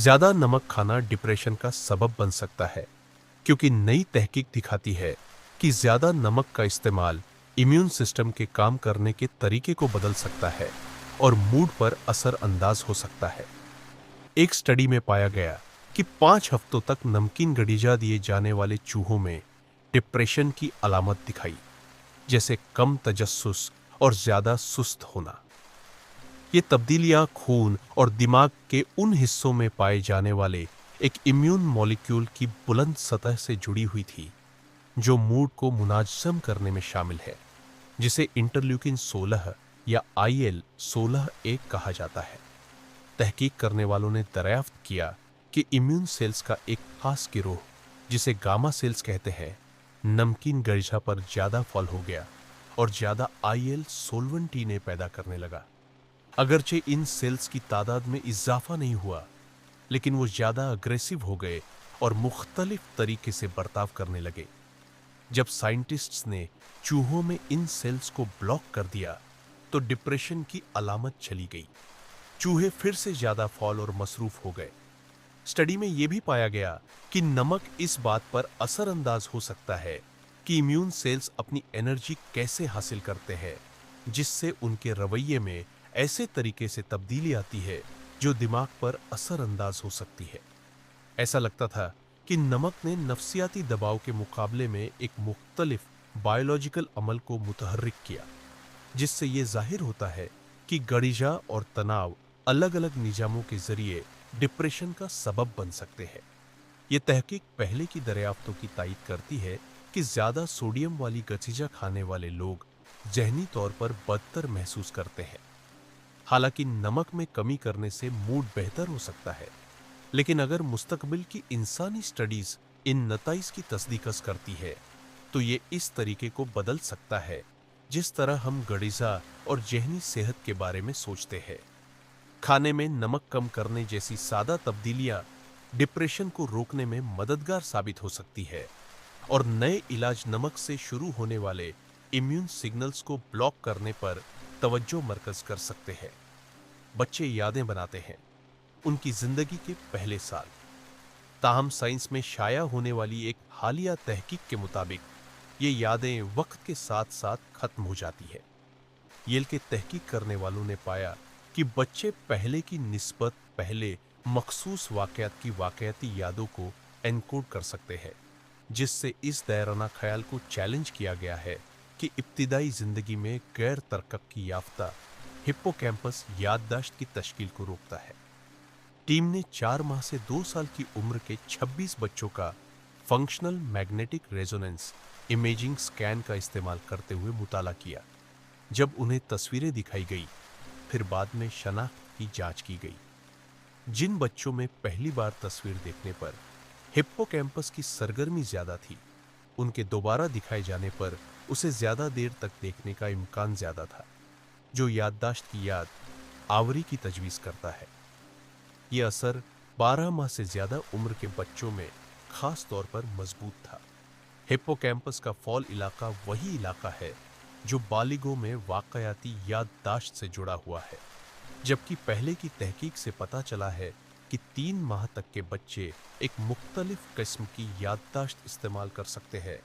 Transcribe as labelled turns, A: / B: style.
A: ज्यादा नमक खाना डिप्रेशन का सबब बन सकता है, क्योंकि नई तहकीक दिखाती है कि ज्यादा नमक का इस्तेमाल इम्यून सिस्टम के काम करने के तरीके को बदल सकता है और मूड पर असर अंदाज हो सकता है। एक स्टडी में पाया गया कि 5 हफ्तों तक नमकीन गडीजा दिए जाने वाले चूहों में डिप्रेशन की अलामत दिखाई, जैसे कम तजस्सुस और ज्यादा सुस्त होना। ये तब्दीलियां खून और दिमाग के उन हिस्सों में पाए जाने वाले एक इम्यून मॉलिक्यूल की बुलंद सतह से जुड़ी हुई थी, जो मूड को मुनाज़्ज़म करने में शामिल है, जिसे इंटरल्यूकिन 16 या IL-16A कहा जाता है। तहकीक करने वालों ने दरियाफ्त किया कि इम्यून सेल्स का एक खास गिरोह, जिसे गामा सेल्स कहते हैं, नमकीन गरिजा पर ज्यादा फॉल हो गया और ज्यादा IL-solventin पैदा करने लगा। अगरचे इन सेल्स की तादाद में इजाफा नहीं हुआ, लेकिन वो ज्यादा अग्रेसिव हो गए और मुख्तलिफ तरीके से बर्ताव करने लगे। जब साइंटिस्ट्स ने चूहों में इन सेल्स को ब्लॉक कर दिया, तो डिप्रेशन की अलामत चली गई। चूहे फिर से ज्यादा फॉल और मसरूफ हो गए। स्टडी में यह भी पाया गया कि नमक इस बात पर असरअंदाज हो सकता है कि इम्यून सेल्स अपनी एनर्जी कैसे हासिल करते हैं, जिससे उनके रवैये में ऐसे तरीके से तब्दीली आती है जो दिमाग पर असरअंदाज हो सकती है। ऐसा लगता था कि नमक ने नफ्सियाती दबाव के मुकाबले में एक मुख्तलिफ बायोलॉजिकल अमल को मुतहर्रिक किया, जिससे ये जाहिर होता है कि गडीजा और तनाव अलग अलग निजामों के जरिए डिप्रेशन का सबब बन सकते हैं। ये तहकीक पहले की दरियाफ्तों की तायीद करती है कि ज्यादा सोडियम वाली गठीजा खाने वाले लोग जहनी तौर पर बदतर महसूस करते हैं। हालांकि नमक में कमी करने से मूड बेहतर हो सकता है, लेकिन अगर मुस्तकबिल की इंसानी स्टडीज इन नताइज की तस्दीकस करती है, तो ये इस तरीके को बदल सकता है जिस तरह हम गडीजा और जहनी सेहत के बारे में सोचते हैं। खाने में नमक कम करने जैसी सादा तब्दीलियां डिप्रेशन को रोकने में मददगार साबित हो सकती है और नए इलाज नमक से शुरू होने वाले इम्यून सिग्नल्स को ब्लॉक करने पर तवज्जो मरकज कर सकते हैं। बच्चे यादें बनाते हैं, उनकी जिंदगी के पहले साल। ताहम साइंस में शाया होने वाली एक हालिया तहकीक के मुताबिक ये यादें वक्त के साथ साथ खत्म हो जाती है। येल के तहकीक करने वालों ने पाया कि बच्चे पहले की निस्बत पहले मखसूस वाकयात की वाकयाती यादों को एनकोड कर सकते हैं, जिससे इस दायराना ख्याल को चैलेंज किया गया है कि इब्तिदाई जिंदगी में गैर तरक्की याफ्ता हिप्पोकैम्पस याददाश्त की तश्कील को रोकता है। टीम ने 4 माह से 2 साल की उम्र के 26 बच्चों का functional magnetic resonance imaging scan का इस्तेमाल करते हुए मुताला किया। जब उन्हें तस्वीरें दिखाई गई, फिर बाद में शनाख्त की जांच की गई। जिन बच्चों में पहली बार तस्वीर देखने पर हिप्पोकैम्पस की सरगर्मी ज्यादा थी, उनके दोबारा दिखाए जाने पर उसे ज्यादा देर तक देखने का इम्कान ज्यादा था, जो याददाश्त की याद आवरी की तजवीज करता है। यह असर 12 माह से ज्यादा उम्र के बच्चों में खास तौर पर मजबूत था। हिप्पोकैम्पस का फॉल इलाका वही इलाका है जो बालिगों में वाकयाती याददाश्त से जुड़ा हुआ है, जबकि पहले की तहकीक से पता चला है कि 3 माह तक के बच्चे एक मुख्तलिफ किस्म की याददाश्त इस्तेमाल कर सकते हैं